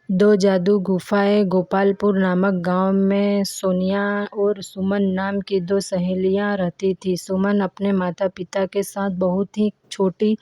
दो जादू गुफाएं। गोपालपुर नामक गांव में सोनिया और सुमन नाम की दो सहेलियां रहती थीं। सुमन अपने माता पिता के साथ बहुत ही छोटी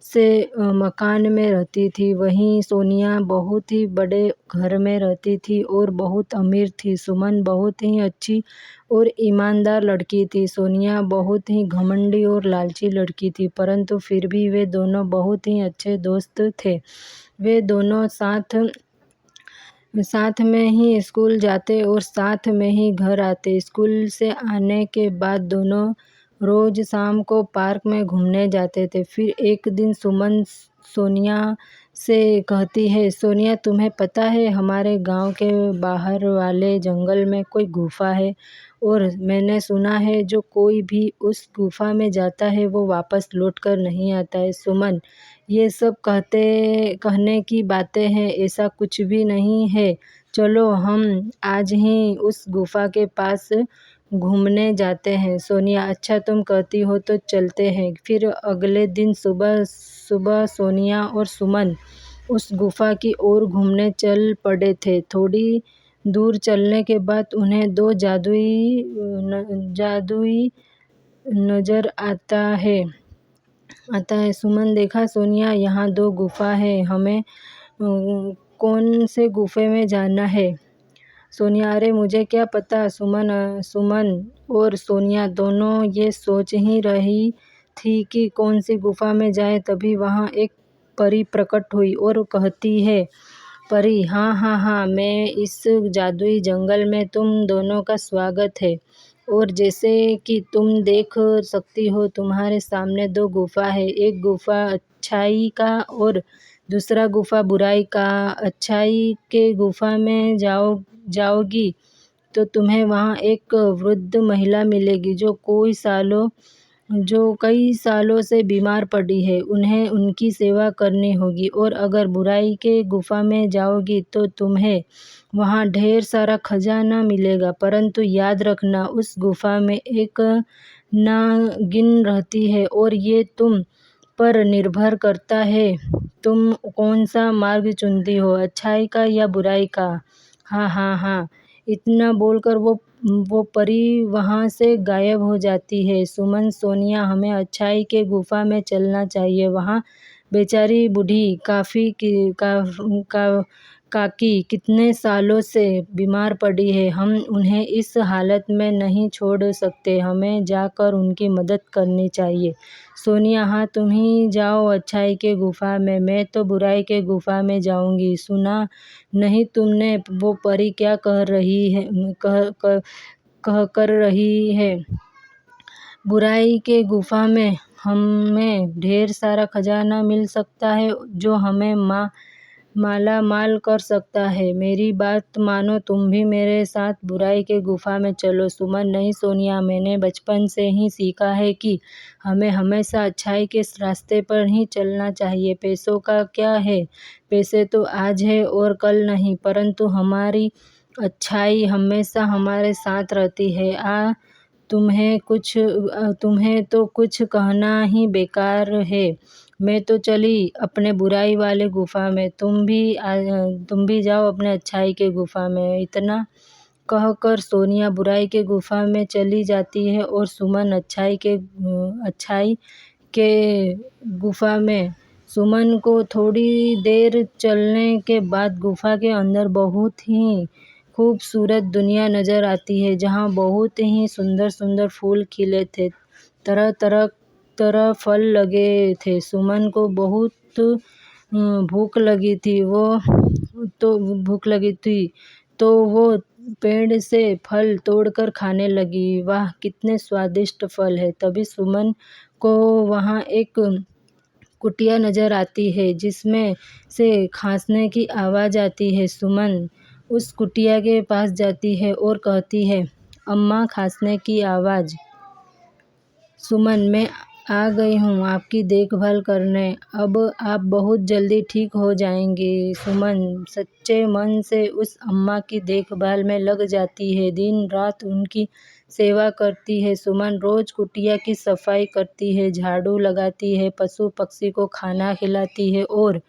से मकान में रहती थी, वहीं सोनिया बहुत ही बड़े घर में रहती थी और बहुत अमीर थी। सुमन बहुत ही अच्छी और ईमानदार लड़की थी। सोनिया बहुत ही घमंडी और लालची लड़की थी, परंतु फिर भी वे दोनों बहुत ही अच्छे दोस्त थे। वे दोनों साथ में ही स्कूल जाते और साथ में ही घर आते। स्कूल से आने के बाद दोनों रोज शाम को पार्क में घूमने जाते थे। फिर एक दिन सुमन सोनिया से कहती है, सोनिया तुम्हें पता है हमारे गांव के बाहर वाले जंगल में कोई गुफा है और मैंने सुना है जो कोई भी उस गुफा में जाता है वो वापस लौट कर नहीं आता है। सुमन, ये सब कहने की बातें हैं, ऐसा कुछ भी नहीं है। चलो हम आज ही उस गुफा के पास घूमने जाते हैं। सोनिया, अच्छा तुम कहती हो तो चलते हैं। फिर अगले दिन सुबह सुबह सोनिया और सुमन उस गुफा की ओर घूमने चल पड़े थे। थोड़ी दूर चलने के बाद उन्हें दो जादुई नजर आता है। सुमन, देखा सोनिया, यहाँ दो गुफा है, हमें कौन से गुफे में जाना है? सोनिया, अरे मुझे क्या पता। सुमन और सोनिया दोनों ये सोच ही रही थी कि कौन सी गुफा में जाए, तभी वहाँ एक परी प्रकट हुई और कहती है, परी, हाँ हाँ हाँ, मैं इस जादुई जंगल में तुम दोनों का स्वागत है। और जैसे कि तुम देख सकती हो तुम्हारे सामने दो गुफा है, एक गुफा अच्छाई का और दूसरा गुफा बुराई का। अच्छाई के गुफा में जाओगी तो तुम्हें वहाँ एक वृद्ध महिला मिलेगी जो कई सालों से बीमार पड़ी है। उन्हें उनकी सेवा करनी होगी। और अगर बुराई के गुफा में जाओगी तो तुम्हें वहाँ ढेर सारा खजाना मिलेगा, परंतु याद रखना उस गुफा में एक नागिन रहती है और ये तुम पर निर्भर करता है तुम कौन सा मार्ग चुनती हो, अच्छाई का या बुराई का। हाँ हाँ हाँ, इतना बोलकर वो परी वहाँ से गायब हो जाती है। सुमन, सोनिया, हमें अच्छाई के गुफा में चलना चाहिए। वहाँ बेचारी बूढ़ी काकी कितने सालों से बीमार पड़ी है, हम उन्हें इस हालत में नहीं छोड़ सकते, हमें जाकर उनकी मदद करनी चाहिए। सोनिया, हाँ तुम ही जाओ अच्छाई के गुफा में, मैं तो बुराई के गुफा में जाऊंगी। सुना नहीं तुमने वो परी क्या कह कर रही है? बुराई के गुफा में हमें ढेर सारा खजाना मिल सकता है जो हमें माला माल कर सकता है। मेरी बात मानो, तुम भी मेरे साथ बुराई के गुफा में चलो। सुमन, नहीं सोनिया, मैंने बचपन से ही सीखा है कि हमें हमेशा अच्छाई के रास्ते पर ही चलना चाहिए। पैसों का क्या है, पैसे तो आज है और कल नहीं, परंतु हमारी अच्छाई हमेशा हमारे साथ रहती है। तुम्हें तो कुछ कहना ही बेकार है। मैं तो चली अपने बुराई वाले गुफा में, तुम भी जाओ अपने अच्छाई के गुफा में। इतना कहकर सोनिया बुराई के गुफा में चली जाती है और सुमन अच्छाई के गुफा में। सुमन को थोड़ी देर चलने के बाद गुफा के अंदर बहुत ही खूबसूरत दुनिया नजर आती है, जहाँ बहुत ही सुंदर सुंदर फूल खिले थे, तरह तरह फल लगे थे। सुमन को बहुत भूख लगी थी तो वो पेड़ से फल तोड़कर खाने लगी। वाह, कितने स्वादिष्ट फल है। तभी सुमन को वहाँ एक कुटिया नजर आती है जिसमें से खांसने की आवाज़ आती है। सुमन उस कुटिया के पास जाती है और कहती है, अम्मा, खांसने की आवाज़। सुमन, मैं आ गई हूँ आपकी देखभाल करने, अब आप बहुत जल्दी ठीक हो जाएंगी। सुमन सच्चे मन से उस अम्मा की देखभाल में लग जाती है, दिन रात उनकी सेवा करती है। सुमन रोज कुटिया की सफाई करती है, झाड़ू लगाती है, पशु पक्षी को खाना खिलाती है और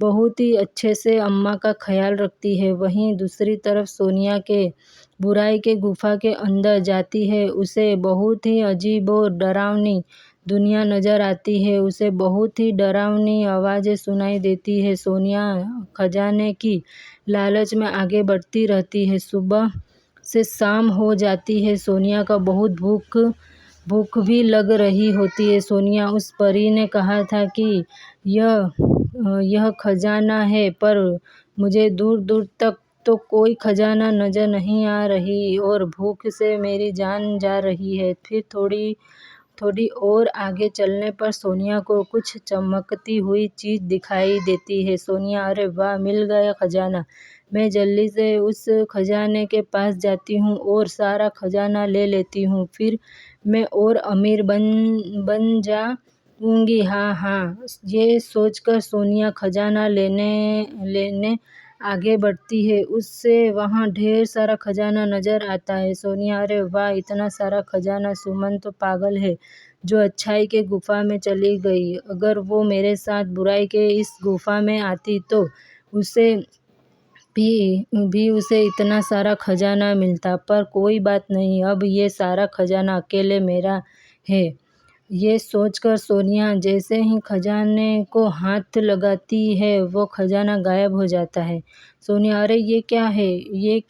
बहुत ही अच्छे से अम्मा का ख्याल रखती है। वहीं दूसरी तरफ सोनिया के बुराई के गुफा के अंदर जाती है। उसे बहुत ही अजीब और डरावनी दुनिया नज़र आती है। उसे बहुत ही डरावनी आवाज़ें सुनाई देती है। सोनिया खजाने की लालच में आगे बढ़ती रहती है। सुबह से शाम हो जाती है। सोनिया का बहुत भूख भी लग रही होती है। सोनिया उस परी ने कहा था कि यह खजाना है, पर मुझे दूर दूर तक तो कोई खजाना नज़र नहीं आ रही और भूख से मेरी जान जा रही है। फिर थोड़ी और आगे चलने पर सोनिया को कुछ चमकती हुई चीज़ दिखाई देती है। सोनिया, अरे वाह, मिल गया खजाना। मैं जल्दी से उस खजाने के पास जाती हूँ और सारा खजाना ले लेती हूँ। फिर मैं और अमीर बन जाऊँगी। हाँ, ये सोचकर सोनिया खजाना लेने आगे बढ़ती है। उससे वहाँ ढेर सारा खजाना नज़र आता है। सोनिया, अरे वाह, इतना सारा खजाना! सुमन तो पागल है जो अच्छाई के गुफा में चली गई। अगर वो मेरे साथ बुराई के इस गुफा में आती तो उसे भी उसे इतना सारा खजाना मिलता। पर कोई बात नहीं, अब ये सारा खजाना अकेले मेरा है। ये सोचकर सोनिया जैसे ही खजाने को हाथ लगाती है वो खजाना गायब हो जाता है। सोनिया, अरे ये क्या है? ये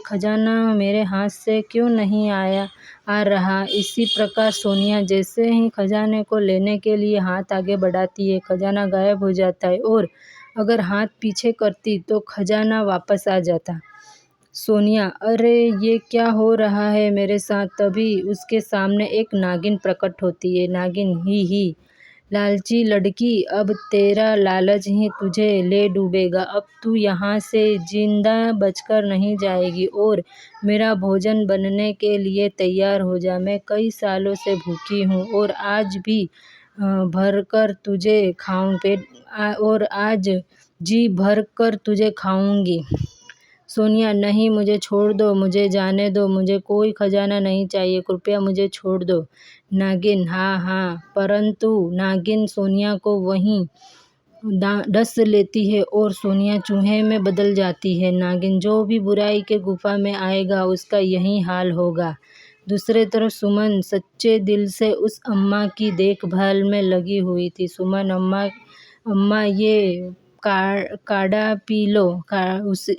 खजाना मेरे हाथ से क्यों नहीं आ रहा? इसी प्रकार सोनिया जैसे ही खजाने को लेने के लिए हाथ आगे बढ़ाती है, खजाना गायब हो जाता है और अगर हाथ पीछे करती तो खजाना वापस आ जाता। सोनिया, अरे ये क्या हो रहा है मेरे साथ? तभी उसके सामने एक नागिन प्रकट होती है। नागिन, ही लालची लड़की, अब तेरा लालच ही तुझे ले डूबेगा। अब तू यहाँ से जिंदा बचकर नहीं जाएगी और मेरा भोजन बनने के लिए तैयार हो जा। मैं कई सालों से भूखी हूँ और आज भी आज जी भर कर तुझे खाऊंगी। सोनिया, नहीं, मुझे छोड़ दो, मुझे जाने दो, मुझे कोई खजाना नहीं चाहिए, कृपया मुझे छोड़ दो। नागिन, हाँ, परंतु नागिन सोनिया को वहीं डस लेती है और सोनिया चूहे में बदल जाती है। नागिन, जो भी बुराई के गुफा में आएगा उसका यही हाल होगा। दूसरे तरफ सुमन सच्चे दिल से उस अम्मा की देखभाल में लगी हुई थी। सुमन, अम्मा ये काढ़ा पी लो,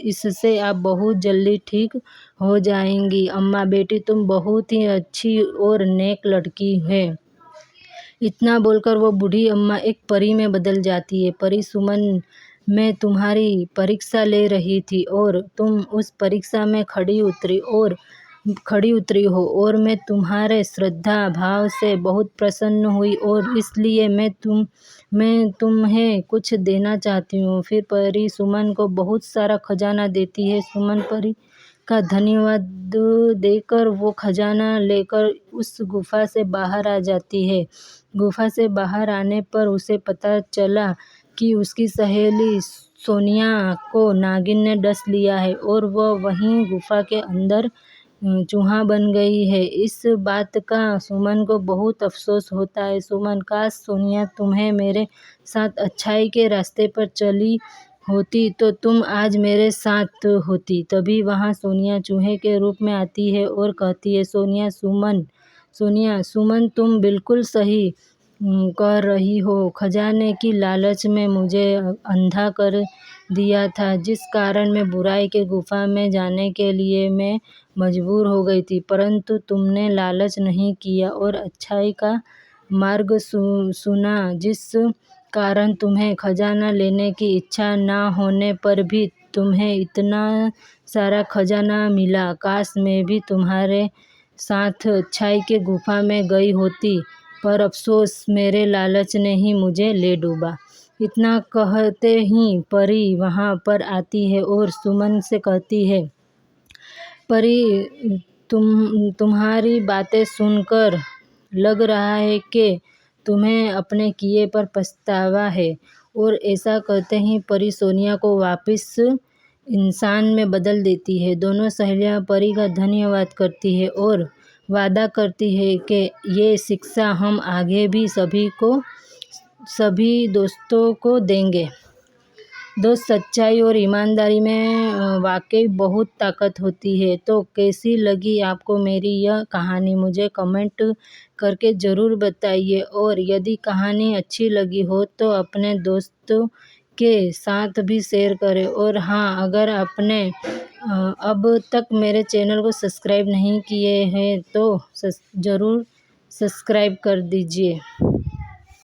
इससे आप बहुत जल्दी ठीक हो जाएंगी। अम्मा बेटी, तुम बहुत ही अच्छी और नेक लड़की है। इतना बोलकर वो बूढ़ी अम्मा एक परी में बदल जाती है। परी, सुमन, मैं तुम्हारी परीक्षा ले रही थी और तुम उस परीक्षा में खड़ी उतरी हो और मैं तुम्हारे श्रद्धा भाव से बहुत प्रसन्न हुई और इसलिए मैं तुम्हें कुछ देना चाहती हूँ। फिर परी सुमन को बहुत सारा खजाना देती है। सुमन परी का धन्यवाद देकर वो खजाना लेकर उस गुफा से बाहर आ जाती है। गुफा से बाहर आने पर उसे पता चला कि उसकी सहेली सोनिया को नागिन ने डस लिया है और वह वहीं गुफा के अंदर चूहा बन गई है। इस बात का सुमन को बहुत अफसोस होता है। सुमन, काश सोनिया तुम्हें मेरे साथ अच्छाई के रास्ते पर चली होती तो तुम आज मेरे साथ होती। तभी वहाँ सोनिया चूहे के रूप में आती है और कहती है, सुमन, तुम बिल्कुल सही कह रही हो। खजाने की लालच में मुझे अंधा कर दिया था, जिस कारण मैं बुराई के गुफा में जाने के लिए मैं मजबूर हो गई थी। परंतु तुमने लालच नहीं किया और अच्छाई का मार्ग सुना, जिस कारण तुम्हें खजाना लेने की इच्छा न होने पर भी तुम्हें इतना सारा खजाना मिला। काश मैं भी तुम्हारे साथ अच्छाई के गुफा में गई होती, पर अफसोस मेरे लालच ने ही मुझे ले डूबा। इतना कहते ही परी वहाँ पर आती है और सुमन से कहती है, परी, तुम्हारी बातें सुनकर लग रहा है कि तुम्हें अपने किए पर पछतावा है। और ऐसा कहते ही परी सोनिया को वापस इंसान में बदल देती है। दोनों सहेलियां परी का धन्यवाद करती है और वादा करती है कि ये शिक्षा हम आगे भी सभी दोस्तों को देंगे। दोस्त, सच्चाई और ईमानदारी में वाकई बहुत ताकत होती है। तो कैसी लगी आपको मेरी यह कहानी, मुझे कमेंट करके ज़रूर बताइए। और यदि कहानी अच्छी लगी हो तो अपने दोस्तों के साथ भी शेयर करें। और हाँ, अगर आपने अब तक मेरे चैनल को सब्सक्राइब नहीं किए हैं तो ज़रूर सब्सक्राइब कर दीजिए।